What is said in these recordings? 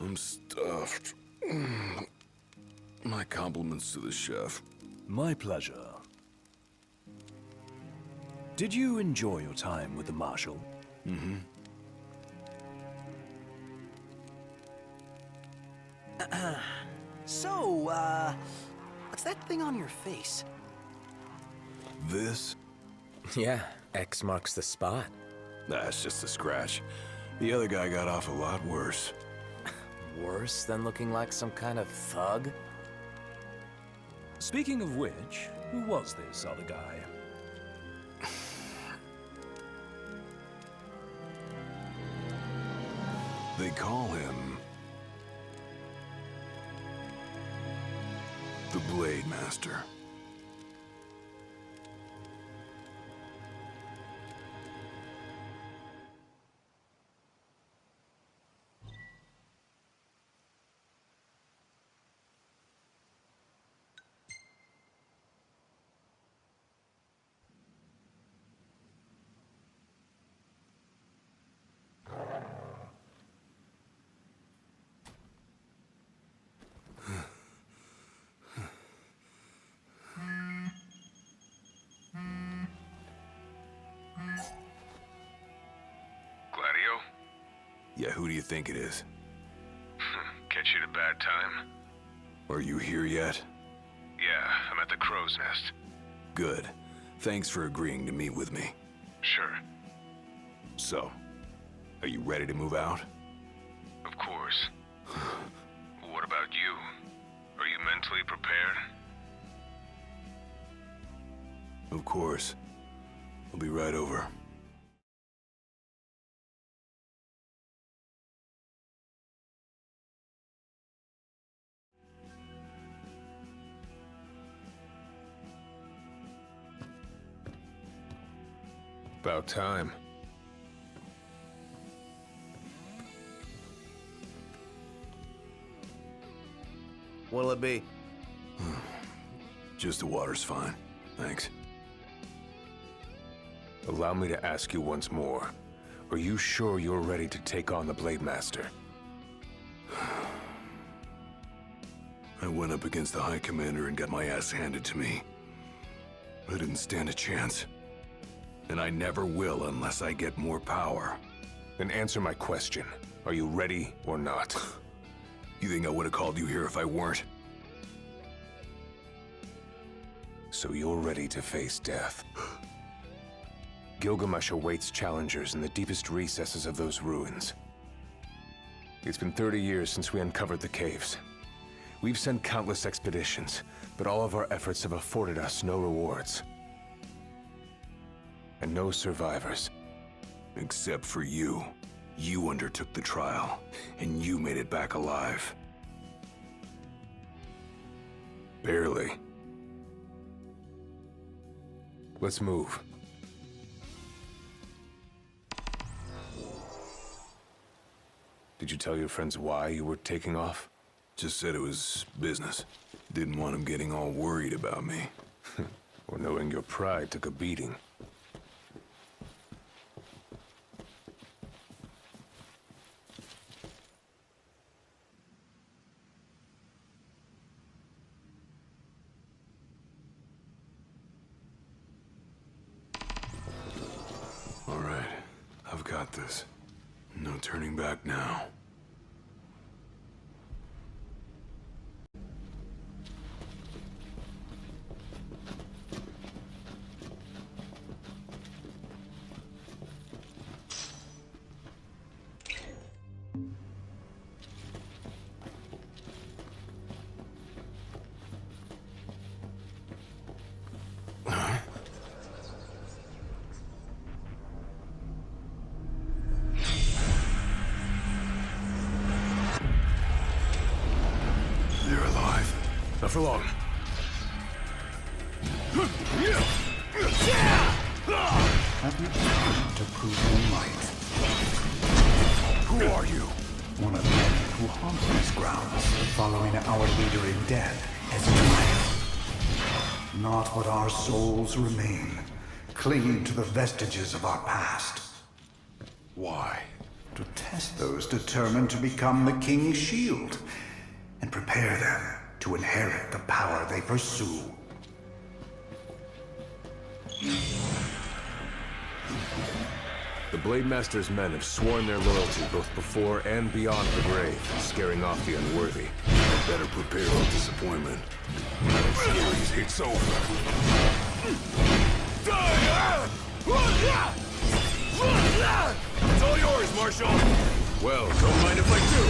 I'm stuffed. My compliments to the chef. My pleasure. Did you enjoy your time with the Marshal? Mm-hmm. So, what's that thing on your face? This? Yeah, X marks the spot. That's just a scratch. The other guy got off a lot worse. Worse than looking like some kind of thug? Speaking of which, who was this other guy? They call him... the Blade Master. Gladio? Yeah, who do you think it is? Catch you at a bad time? Are you here yet? Yeah, I'm at the Crow's Nest. Good. Thanks for agreeing to meet with me. Sure. So, are you ready to move out? Of course. What about you? Are you mentally prepared? Of course. I'll be right over. About time. What'll it be? Just the water's fine. Thanks. Allow me to ask you once more. Are you sure you're ready to take on the Blade Master? I went up against the High Commander and got my ass handed to me. I didn't stand a chance. And I never will unless I get more power. Then answer my question. Are you ready or not? You think I would have called you here if I weren't? So you're ready to face death. Gilgamesh awaits challengers in the deepest recesses of those ruins. It's been 30 years since we uncovered the caves. We've sent countless expeditions, but all of our efforts have afforded us no rewards. And no survivors. Except for you. You undertook the trial, and you made it back alive. Barely. Let's move. Did you tell your friends why you were taking off? Just said it was business. Didn't want them getting all worried about me. Or knowing your pride took a beating. All right, I've got this. No turning back now. Not for long. Have you come to prove your might? Who are you? One of the men who haunt these grounds, following our leader in death as a trial. Not but our souls remain, clinging to the vestiges of our past. Why? to test those determined to become the King's shield, and prepare them to inherit the power they pursue. The Blade Master's men have sworn their loyalty both before and beyond the grave, scaring off the unworthy. Better prepare for disappointment. It's over. It's all yours, Marshal! Well, don't mind if I do!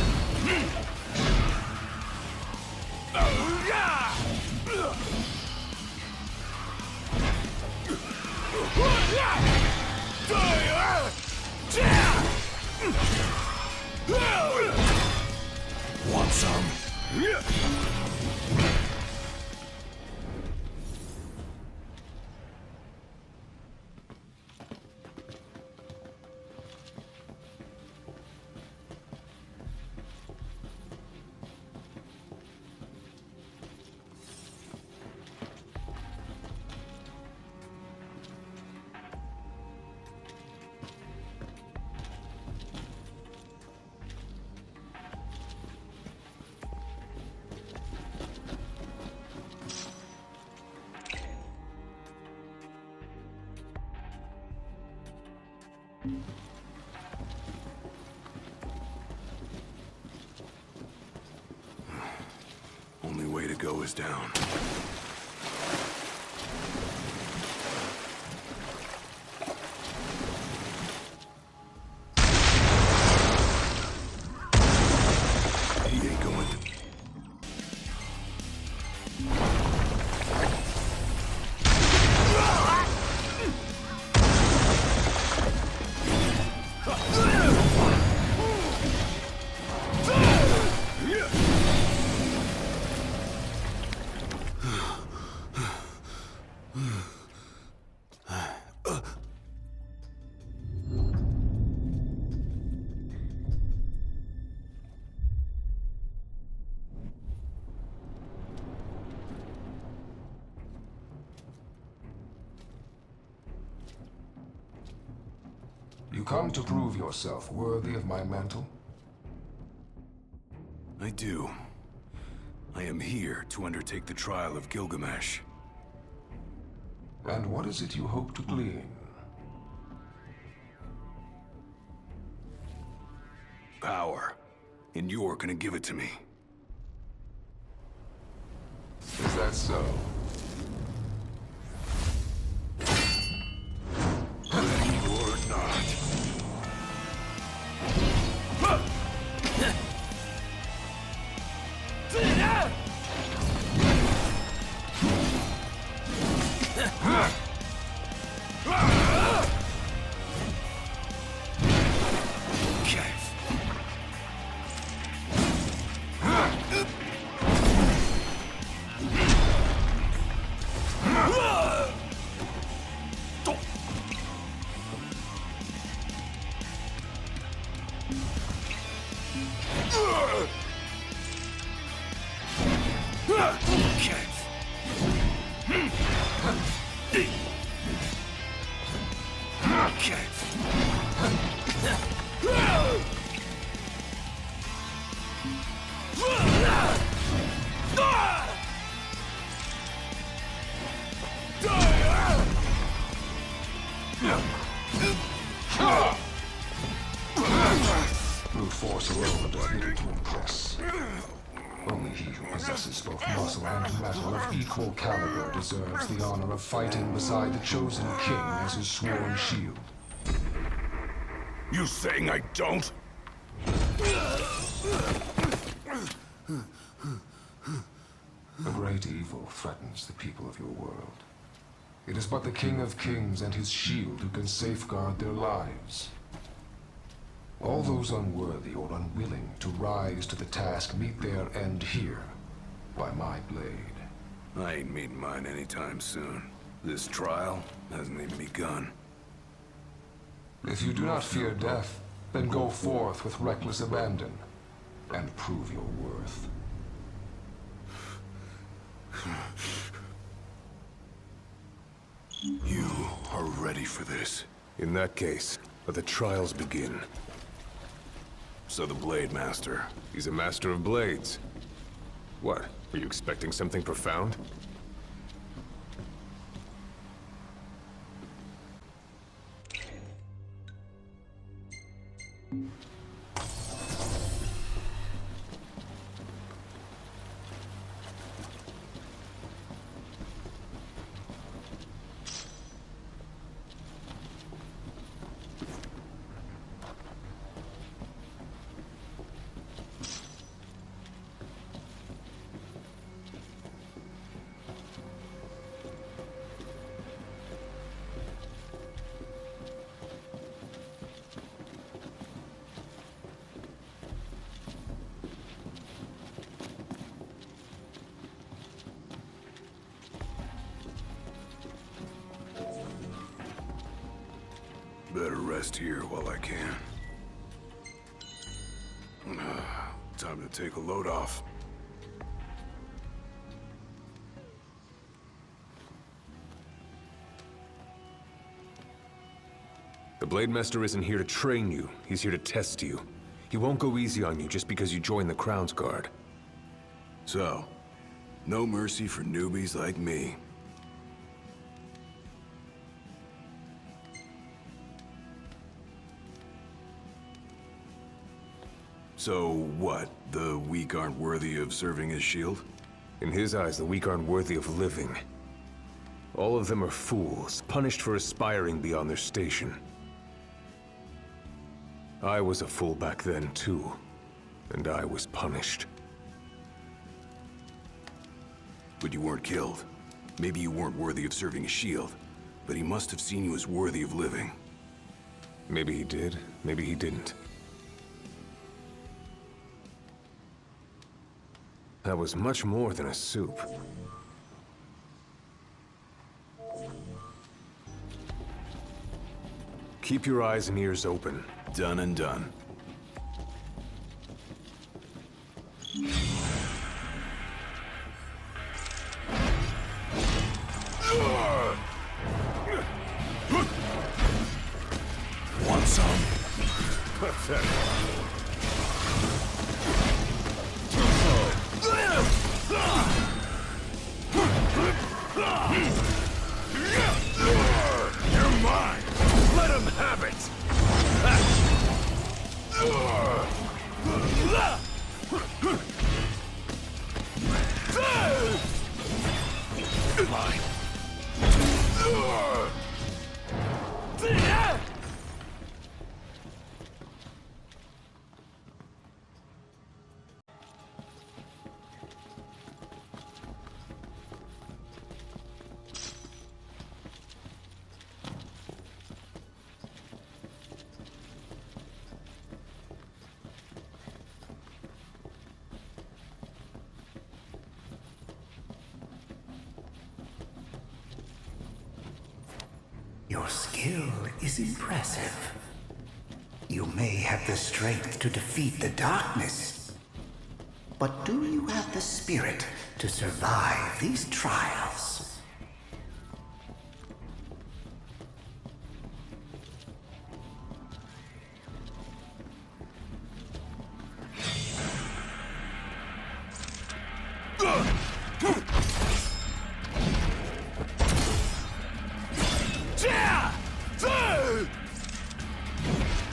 Want some? Only way to go is down. He ain't going to... You come to prove yourself worthy of my mantle? I do. I am here to undertake the trial of Gilgamesh. And what is it you hope to glean? Power. And you're gonna give it to me. Is that so? Ready or not. Brute force alone does little to impress. Only he who possesses both muscle and metal of equal caliber deserves the honor of fighting beside the chosen king as his sworn shield. You saying I don't? A great evil threatens the people of your world. It is but the King of Kings and his shield who can safeguard their lives. All those unworthy or unwilling to rise to the task meet their end here, by my blade. I ain't meeting mine anytime soon. This trial hasn't even begun. If you do not fear death, then go forth with reckless abandon, and prove your worth. You are ready for this. In that case, let the trials begin. So the Blade Master. He's a master of blades. What? Were you expecting something profound? Better rest here while I can. Time to take a load off. The Blade Master isn't here to train you. He's here to test you. He won't go easy on you just because you joined the Crown's Guard. So, no mercy for newbies like me. So what? The weak aren't worthy of serving as shield? In his eyes, the weak aren't worthy of living. All of them are fools, punished for aspiring beyond their station. I was a fool back then, too. And I was punished. But you weren't killed. Maybe you weren't worthy of serving as shield, but he must have seen you as worthy of living. Maybe he did, maybe he didn't. That was much more than a soup. Keep your eyes and ears open. Done and done. Want some? Pathetic. You're mine! Let him have it! Mine. Your skill is impressive. You may have the strength to defeat the darkness, but do you have the spirit to survive these trials?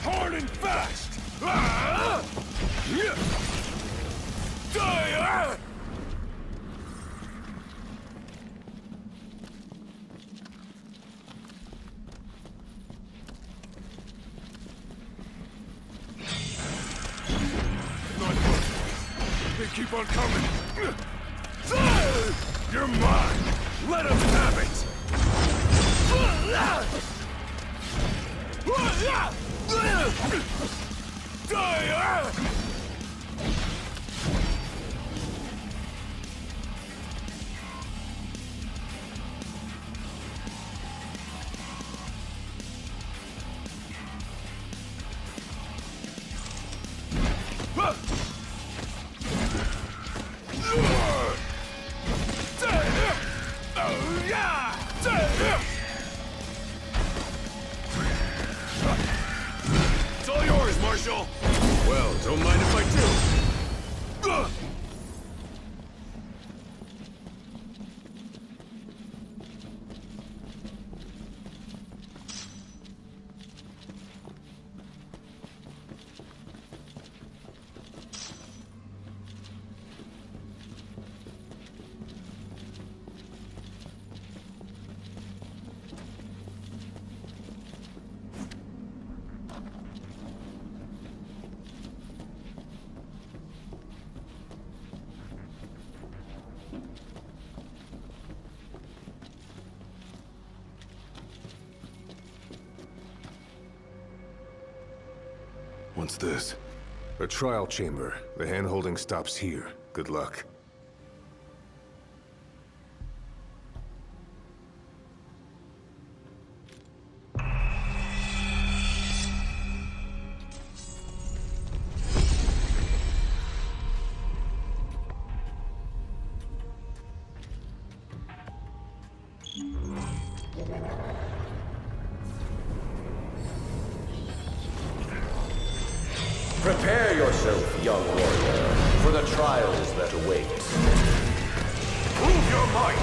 Hard and fast! They keep on coming! You're mine! Let him have it! It's all yours, Marshal! Well Don't mind if I do. Ugh. What's this? A trial chamber. The hand-holding stops here. Good luck. Prepare yourself, young warrior, for the trials that await. Prove your might,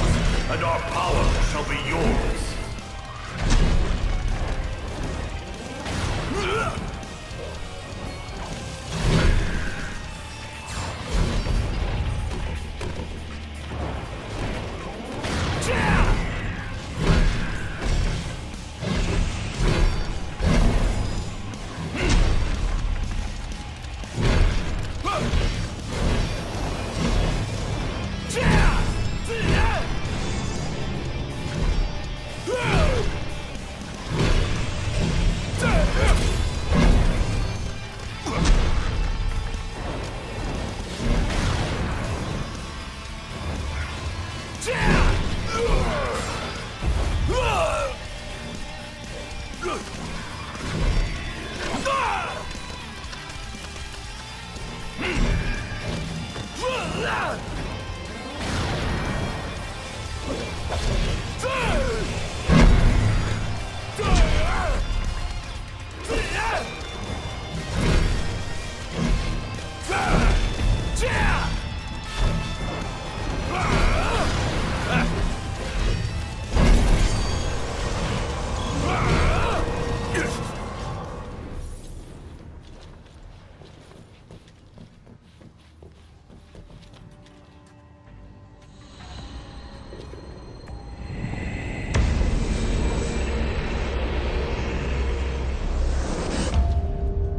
and our power shall be yours.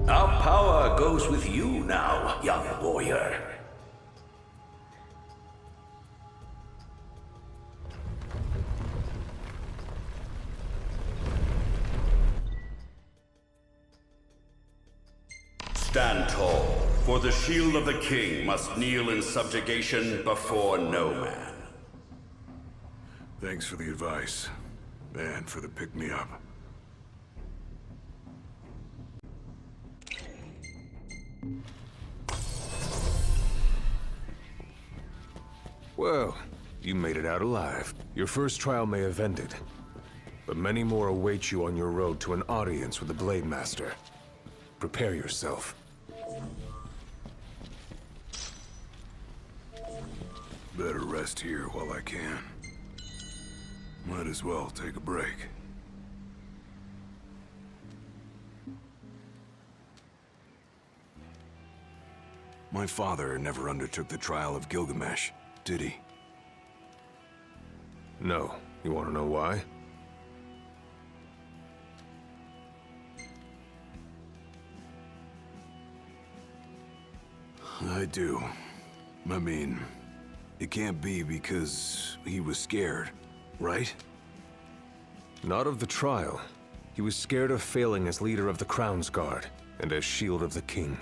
Our power goes with you now, young warrior. Stand tall, for the shield of the king must kneel in subjugation before no man. Thanks for the advice, and for the pick-me-up. Well, you made it out alive. Your first trial may have ended, but many more await you on your road to an audience with the Blade Master. Prepare yourself. Better rest here while I can. Might as well take a break. My father never undertook the trial of Gilgamesh, did he? No. You want to know why? I do. I mean, it can't be because he was scared, right? Not of the trial. He was scared of failing as leader of the Crown's Guard, and as Shield of the King.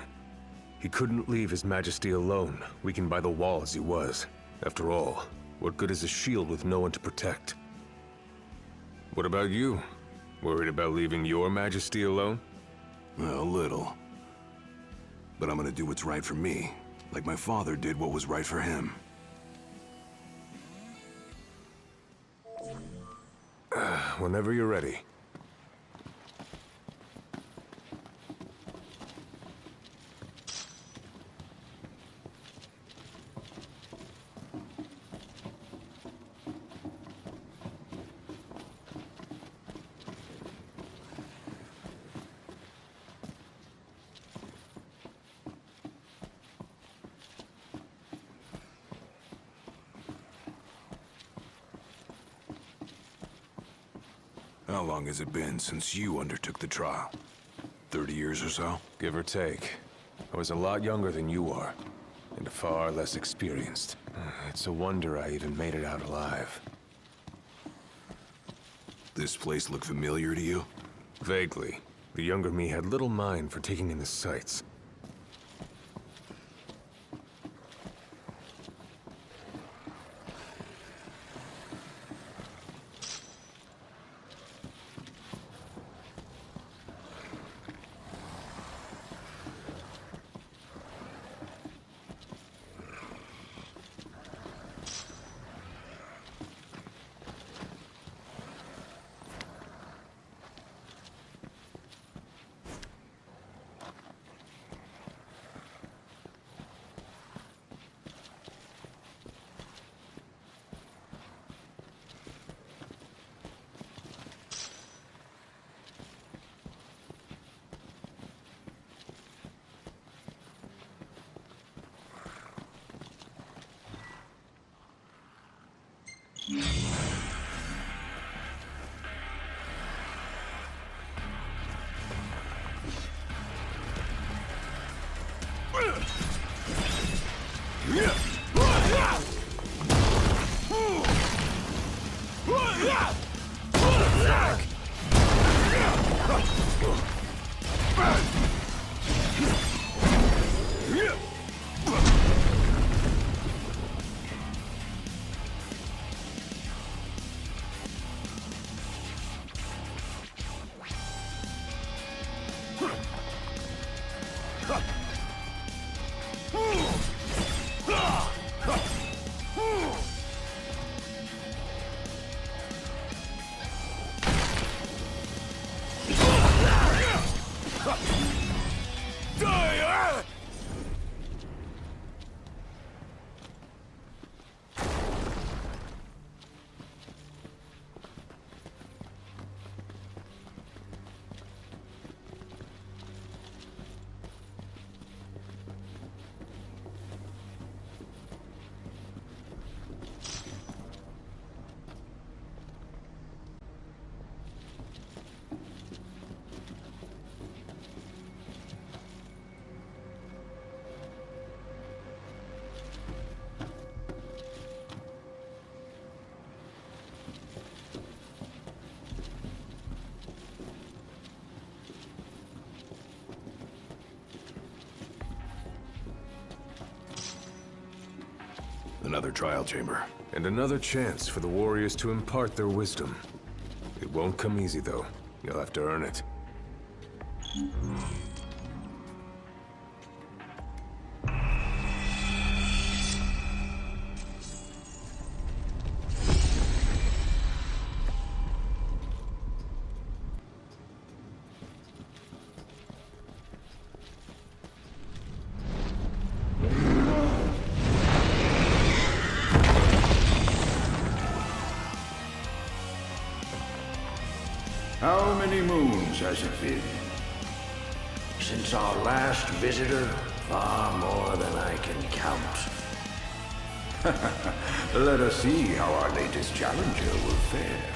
He couldn't leave His Majesty alone, weakened by the wall as he was. After all, what good is a shield with no one to protect? What about you? Worried about leaving your Majesty alone? A little. But I'm gonna do what's right for me, like my father did what was right for him. Whenever you're ready. How long has it been since you undertook the trial? 30 years or so? Give or take. I was a lot younger than you are, and far less experienced. It's a wonder I even made it out alive. This place look familiar to you? Vaguely. The younger me had little mind for taking in the sights. Another trial chamber. And another chance for the warriors to impart their wisdom. It won't come easy, though. You'll have to earn it. How many moons has it been? Since our last visitor? Far more than I can count. Let us see how our latest challenger will fare.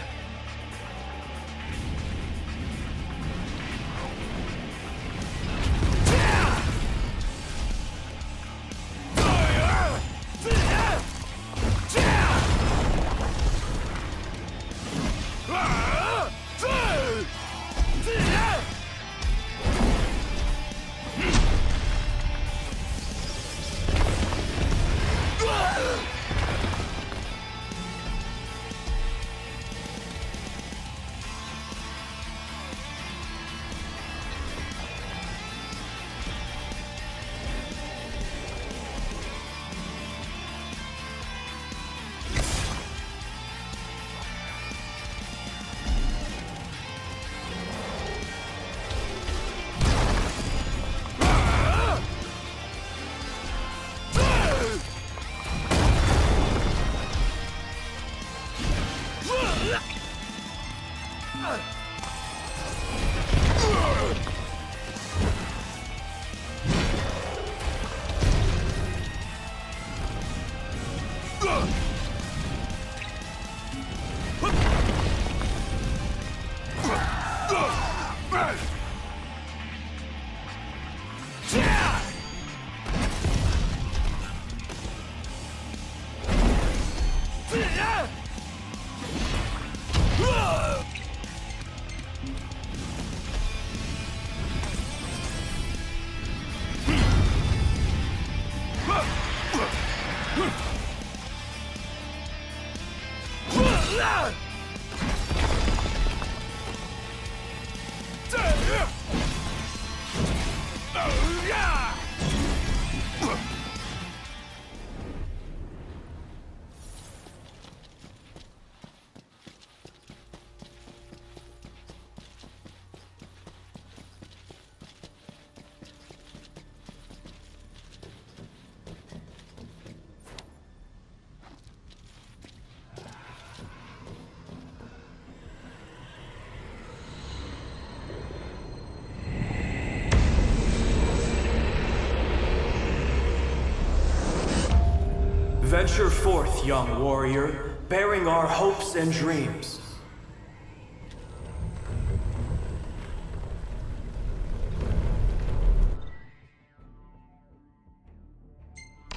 Venture forth, young warrior, bearing our hopes and dreams.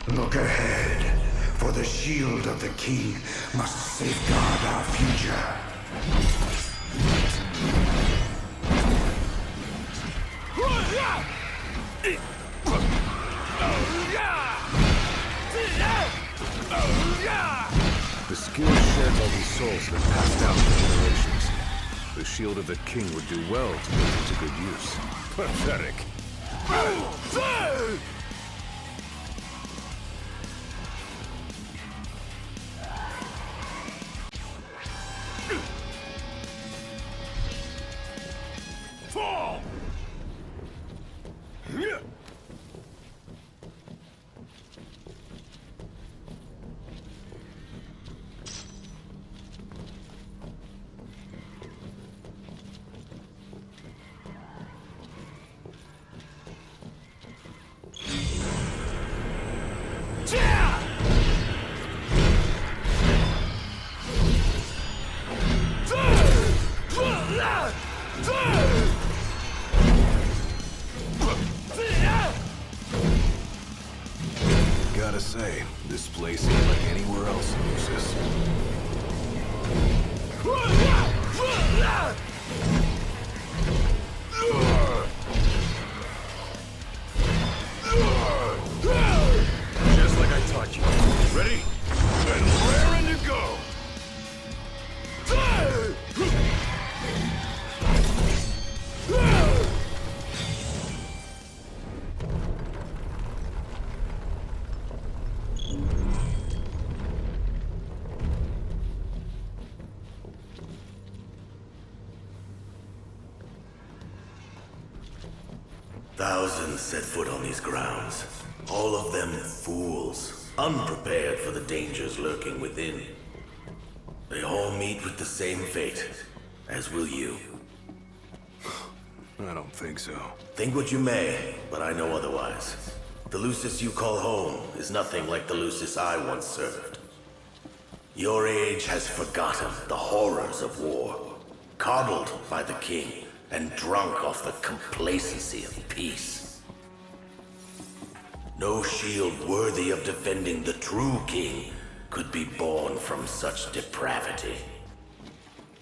Look ahead, for the shield of the king must safeguard our future. The skills shared by these souls have been passed down for generations. The shield of the king would do well to put it to good use. Pathetic. Fall! Gotta say, this place ain't like anywhere else in Lucis. Just like I taught you. Ready? And raring to go! Thousands set foot on these grounds. All of them fools, unprepared for the dangers lurking within. They all meet with the same fate, as will you. I don't think so. Think what you may, but I know otherwise. The Lucis you call home is nothing like the Lucis I once served. Your age has forgotten the horrors of war, coddled by the king, and drunk off the complacency of peace. No shield worthy of defending the true king could be born from such depravity.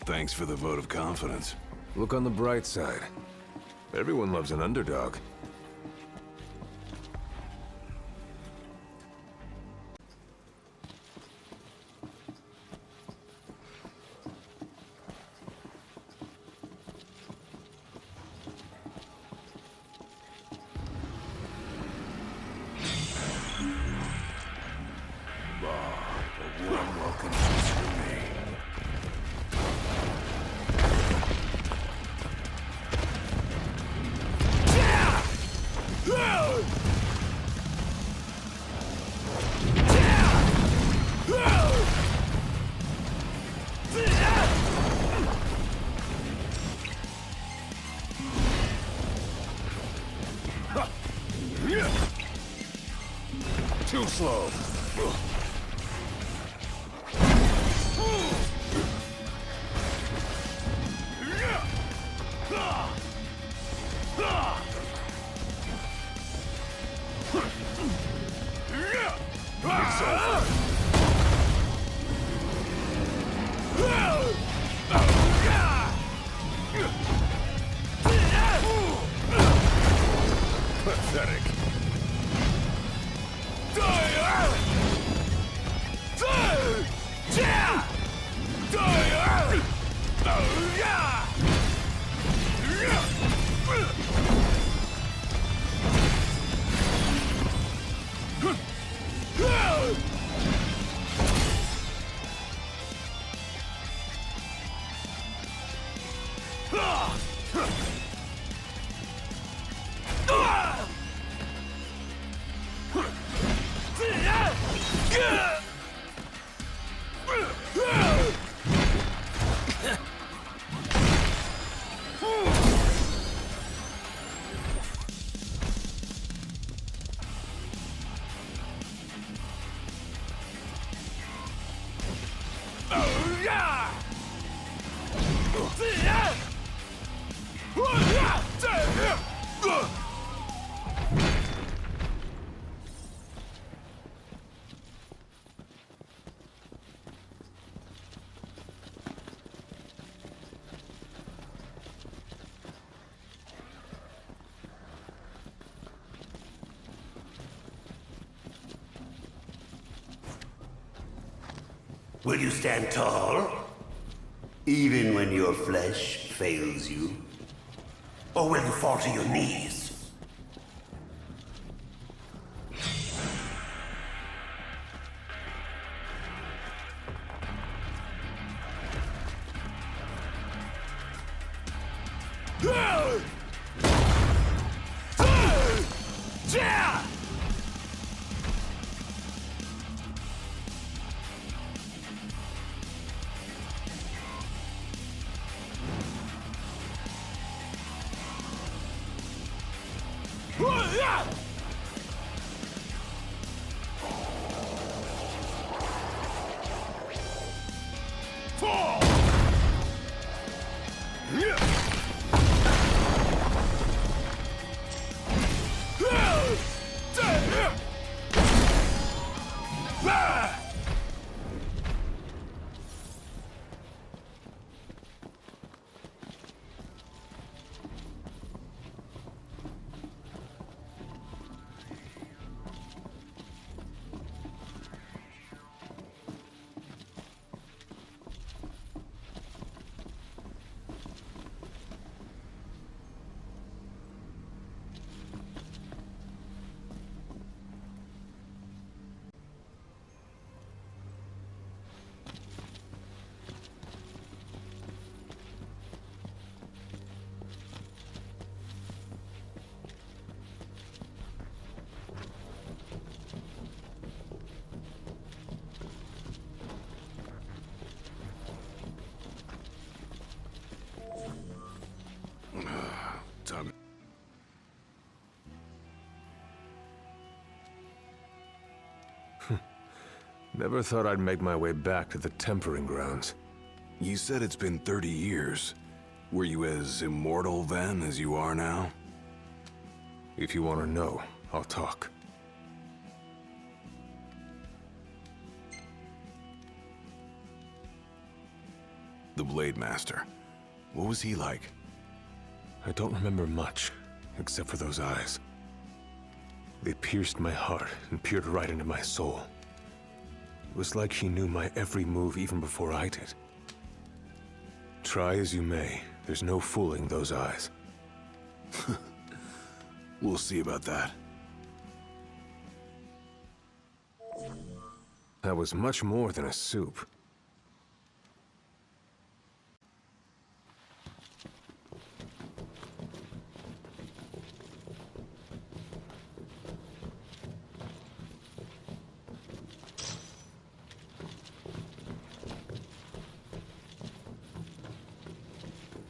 Thanks for the vote of confidence. Look on the bright side. Everyone loves an underdog. A warm welcome just for me. Too slow. Pathetic. Will you stand tall? Even when your flesh fails you? Or will you fall to your knees? Time. Never thought I'd make my way back to the tempering grounds. You said it's been 30 years. Were you as immortal then as you are now? If you want to know, I'll talk. The Blade Master. What was he like? I don't remember much, except for those eyes. They pierced my heart and peered right into my soul. It was like he knew my every move even before I did. Try as you may, there's no fooling those eyes. We'll see about that. That was much more than a soup.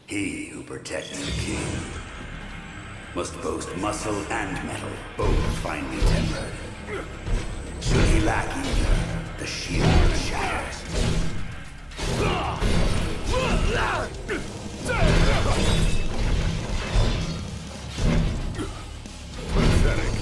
He who protects the king must boast muscle and metal, both finely tempered. Should he lack either, the shield shatters. Pathetic.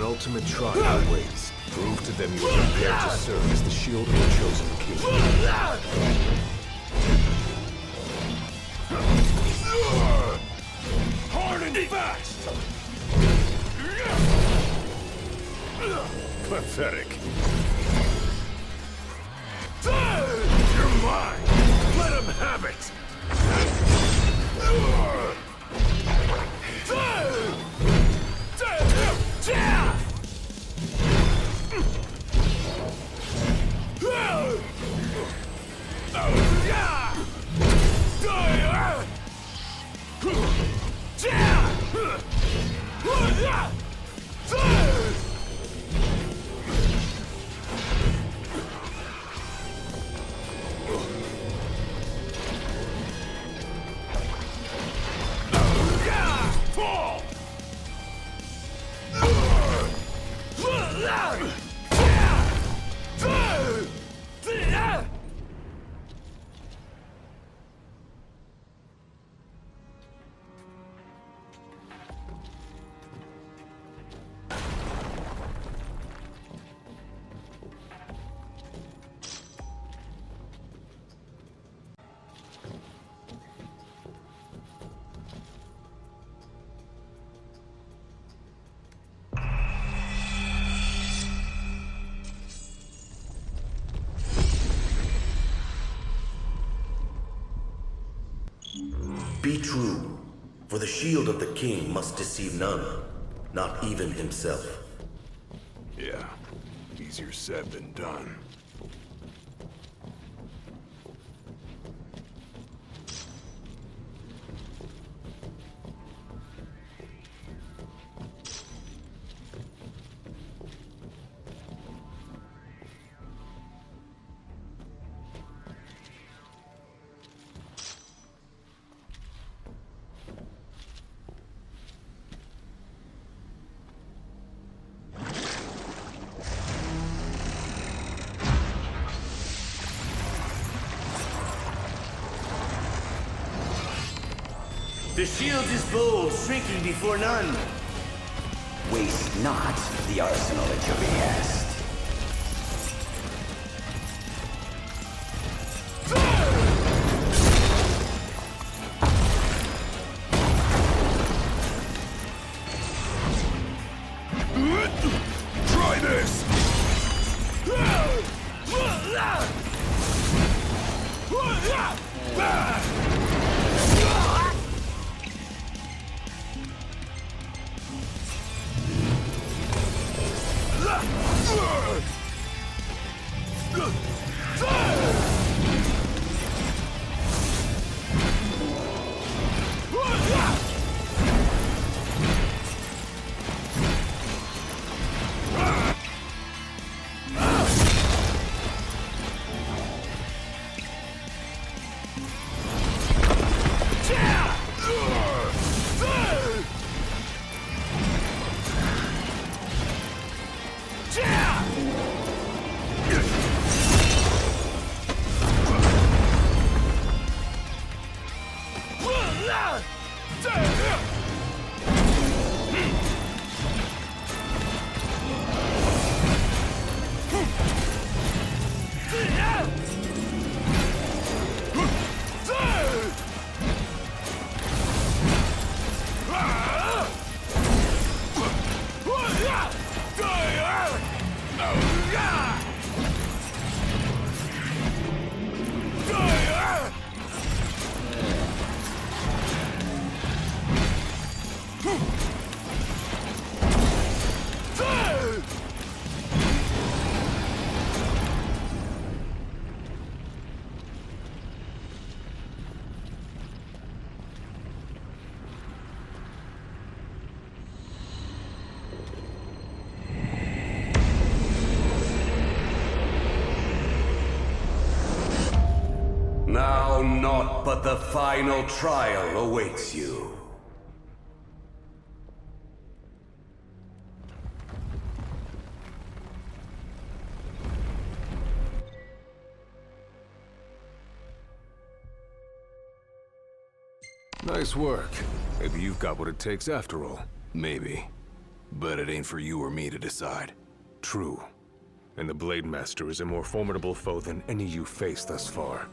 ultimate trial awaits. Prove to them you're prepared to serve as the shield of the chosen king. Hard and fast! Pathetic. You're mine! Let him have it! Be true, for the shield of the king must deceive none, not even himself. Yeah, easier said than done. The shield is bold, shrinking before none. Waste not the arsenal at your behest. Try this! Now naught but the final trial awaits you. Nice work. Maybe you've got what it takes after all. Maybe. But it ain't for you or me to decide. True. And the Blade Master is a more formidable foe than any you've faced thus far.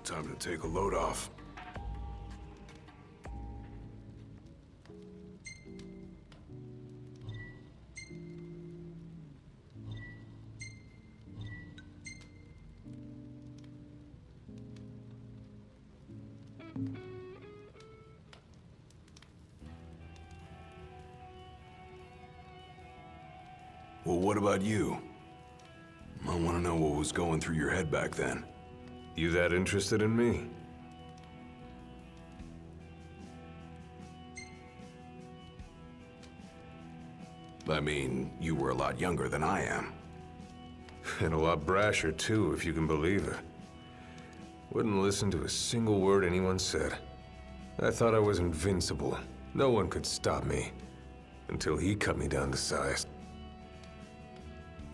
Time to take a load off. Well, what about you? I want to know what was going through your head back then. You that interested in me? I mean, you were a lot younger than I am. And a lot brasher, too, if you can believe it. Wouldn't listen to a single word anyone said. I thought I was invincible. No one could stop me. Until he cut me down to size.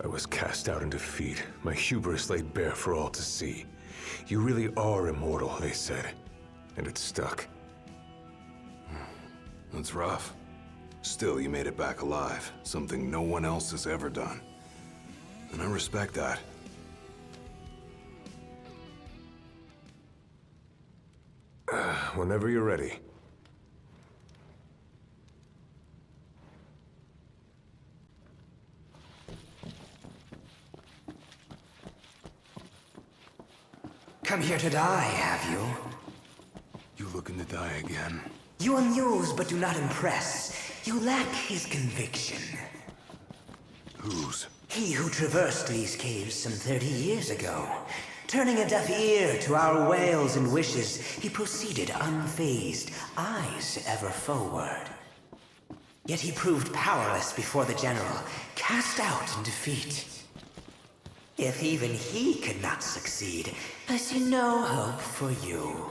I was cast out in defeat, my hubris laid bare for all to see. You really are immortal, they said. And it stuck. That's rough. Still, you made it back alive, something no one else has ever done. And I respect that. Whenever you're ready. Come here to die, have you? You looking to die again? You amuse but do not impress. You lack his conviction. Whose? He who traversed these caves some 30 years ago. Turning a deaf ear to our wails and wishes, he proceeded unfazed, eyes ever forward. Yet he proved powerless before the general, cast out in defeat. If even he could not succeed, I see no hope for you.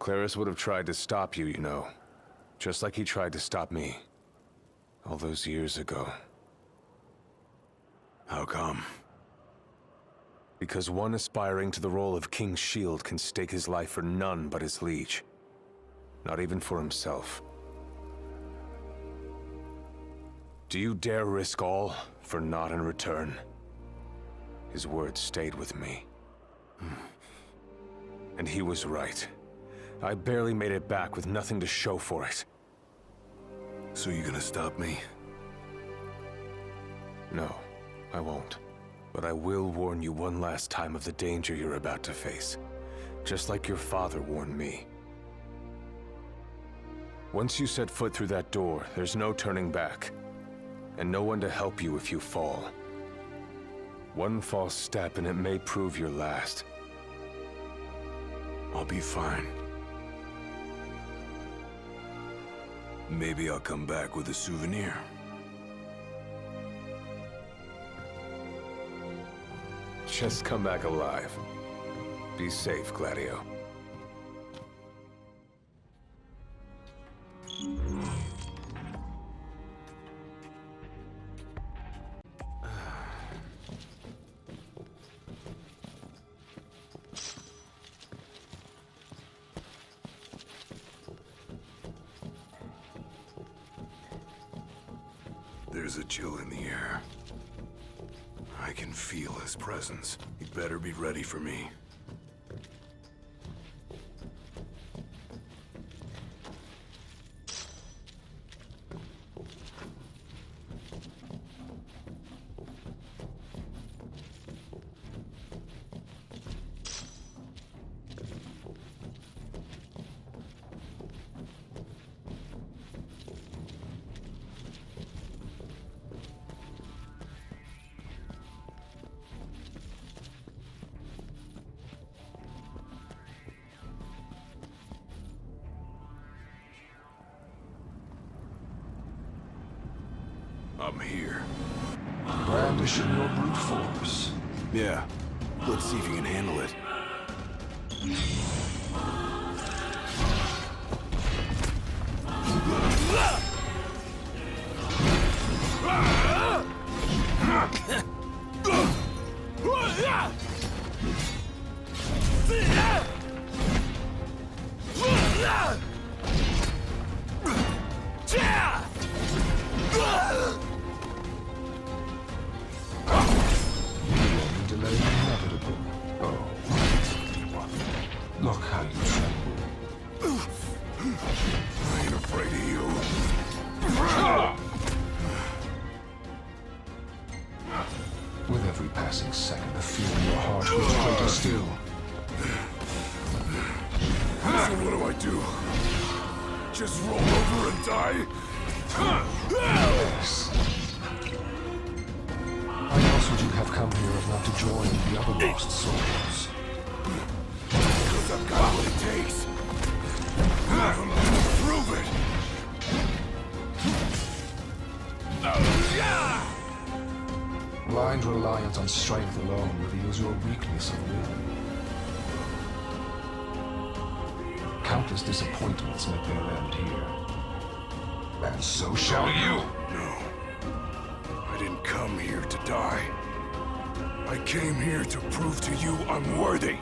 Claris would have tried to stop you, you know. Just like he tried to stop me. All those years ago. How come? Because one aspiring to the role of King's Shield can stake his life for none but his liege. Not even for himself. Do you dare risk all for naught in return? His words stayed with me. And he was right. I barely made it back with nothing to show for it. So you gonna stop me? No, I won't. But I will warn you one last time of the danger you're about to face. Just like your father warned me. Once you set foot through that door, there's no turning back. And no one to help you if you fall. One false step and it may prove your last. I'll be fine. Maybe I'll come back with a souvenir. Just come back alive. Be safe, Gladio. There's a chill in the air. I can feel his presence. He'd better be ready for me. I'm here. Brandishing your brute force. Yeah. Let's see if you can handle it. Delay inevitable. Oh. Look how you tremble. I ain't afraid of you. With every passing second, the fear in your heart grows greater still. So what do? Just roll over and die? Yes. Why else would you have come here if not to join the other lost souls? Because I've got what it takes. I'm gonna prove it. Blind reliance on strength alone reveals your weakness of will. Countless disappointments met their end here. And so shall you! No. I didn't come here to die. I came here to prove to you I'm worthy.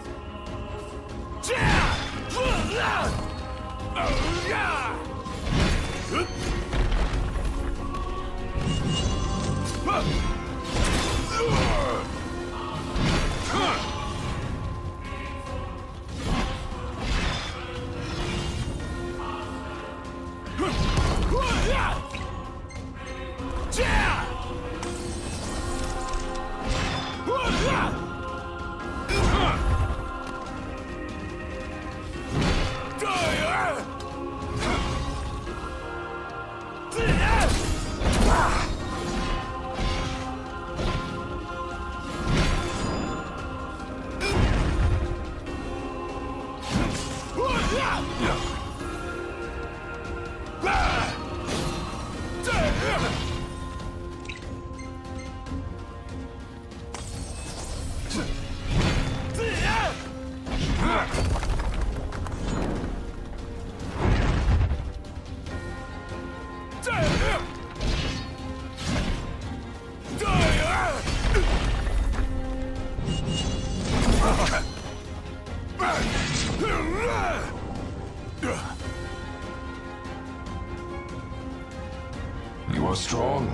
You are strong,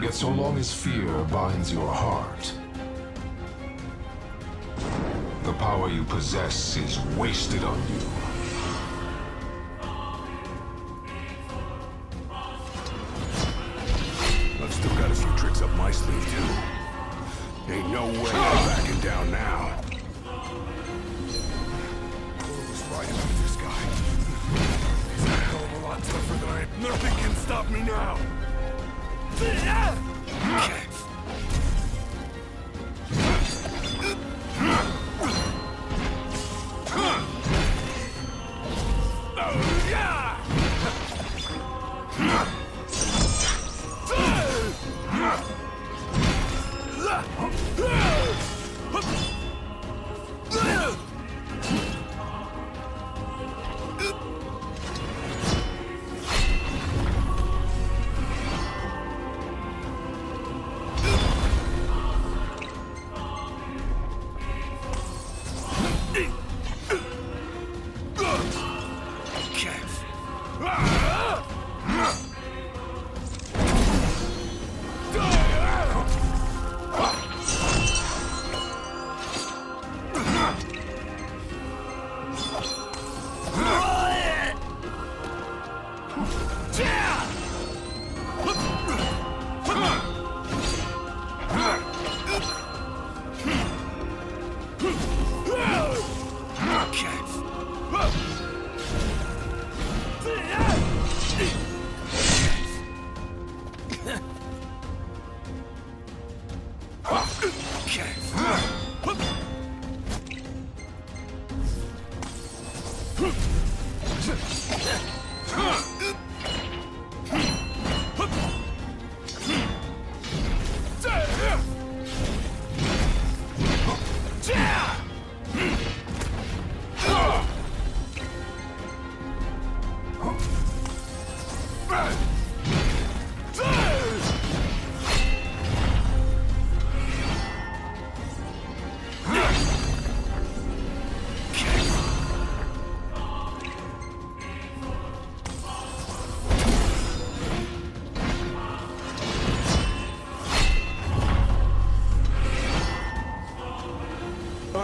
yet so long as fear binds your heart, the power you possess is wasted on you. I've still got a few tricks up my sleeve, too. Ain't no way I'm backing down now. Cole was right about this guy. He's a hell of a lot tougher than I... Nothing can stop me now!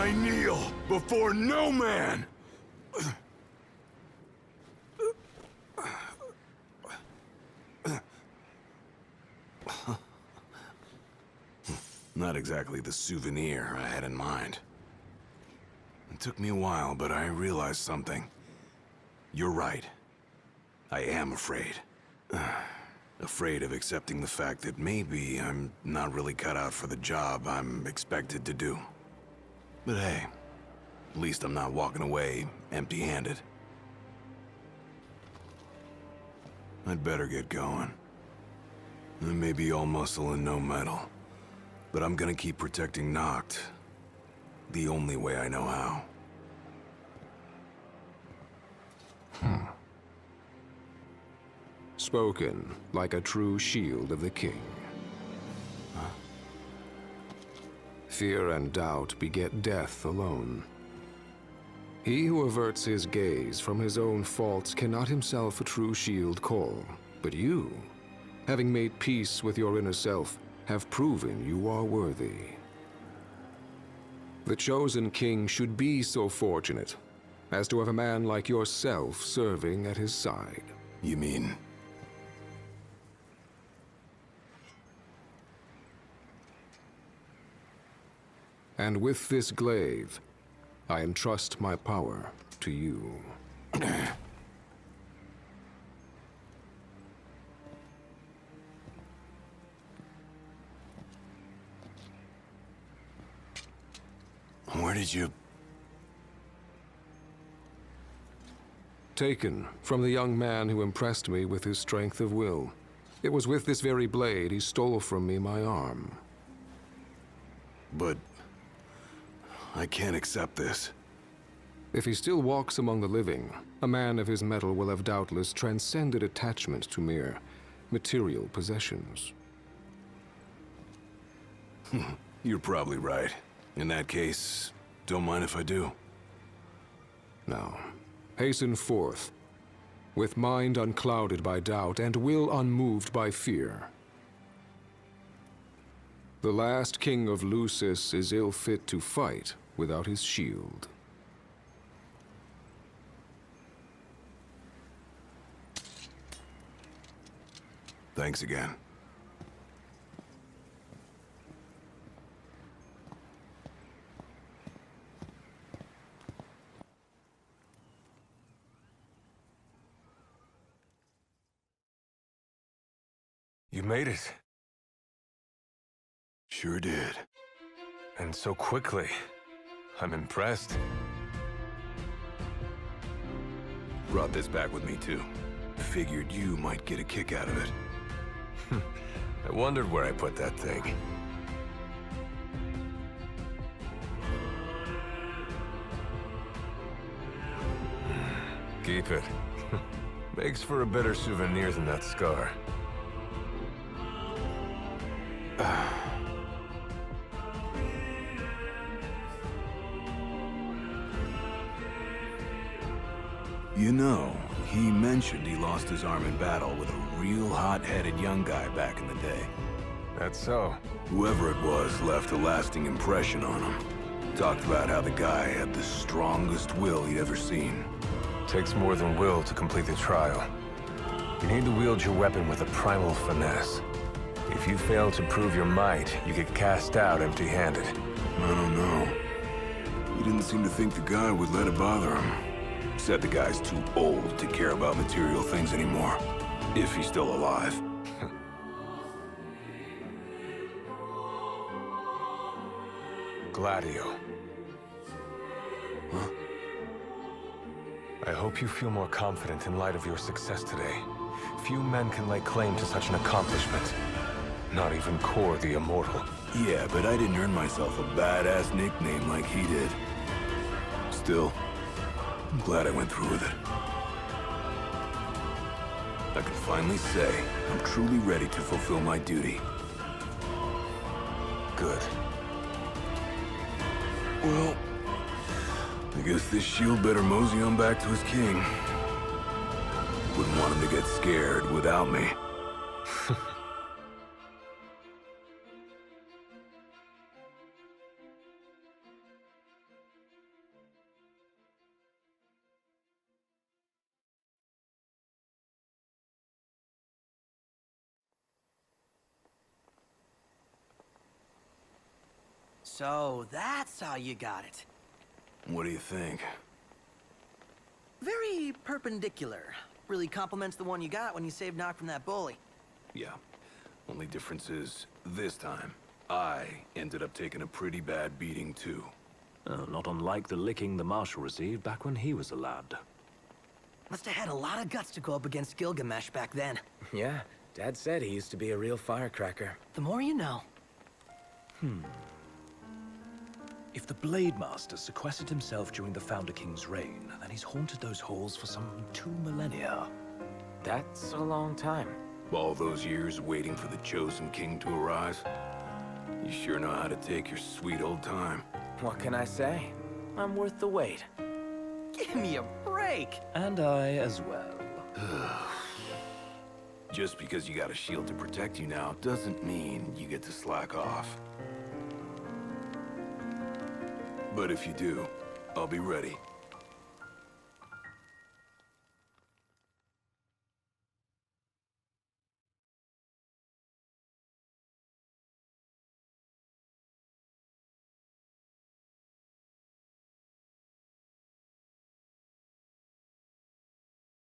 I kneel before no man! Not exactly the souvenir I had in mind. It took me a while, but I realized something. You're right. I am afraid. Afraid of accepting the fact that maybe I'm not really cut out for the job I'm expected to do. But hey, at least I'm not walking away empty-handed. I'd better get going. I may be all muscle and no metal, but I'm gonna keep protecting Noct the only way I know how. Spoken like a true shield of the king. Huh? Fear and doubt beget death alone. He who averts his gaze from his own faults cannot himself a true shield call. But you, having made peace with your inner self, have proven you are worthy. The chosen king should be so fortunate as to have a man like yourself serving at his side. You mean? And with this glaive, I entrust my power to you. Where did you... Taken from the young man who impressed me with his strength of will. It was with this very blade he stole from me my arm. But... I can't accept this. If he still walks among the living, a man of his mettle will have doubtless transcended attachment to mere material possessions. You're probably right. In that case, don't mind if I do. Now, hasten forth, with mind unclouded by doubt and will unmoved by fear. The last king of Lucis is ill fit to fight without his shield. Thanks again. You made it. Sure did. And so quickly. I'm impressed. Brought this back with me, too. Figured you might get a kick out of it. I wondered where I put that thing. Keep it. Makes for a better souvenir than that scar. You know, he mentioned he lost his arm in battle with a real hot-headed young guy back in the day. That's so. Whoever it was left a lasting impression on him. Talked about how the guy had the strongest will he'd ever seen. Takes more than will to complete the trial. You need to wield your weapon with a primal finesse. If you fail to prove your might, you get cast out empty-handed. I don't know. He didn't seem to think the guy would let it bother him. Said the guy's too old to care about material things anymore. If he's still alive. Gladio. Huh? I hope you feel more confident in light of your success today. Few men can lay claim to such an accomplishment. Not even Kor the Immortal. Yeah, but I didn't earn myself a badass nickname like he did. Still, I'm glad I went through with it. I can finally say I'm truly ready to fulfill my duty. Good. Well, I guess this shield better mosey on back to his king. Wouldn't want him to get scared without me. So that's how you got it. What do you think? Very perpendicular. Really complements the one you got when you saved Nock from that bully. Yeah. Only difference is, this time, I ended up taking a pretty bad beating too. Not unlike the licking the Marshal received back when he was a lad. Must have had a lot of guts to go up against Gilgamesh back then. Yeah, Dad said he used to be a real firecracker. The more you know. If the Blade Master sequestered himself during the Founder King's reign, then he's haunted those halls for some 2 millennia. That's a long time. All those years waiting for the Chosen King to arise? You sure know how to take your sweet old time. What can I say? I'm worth the wait. Give me a break! And I as well. Just because you got a shield to protect you now doesn't mean you get to slack off. But if you do, I'll be ready.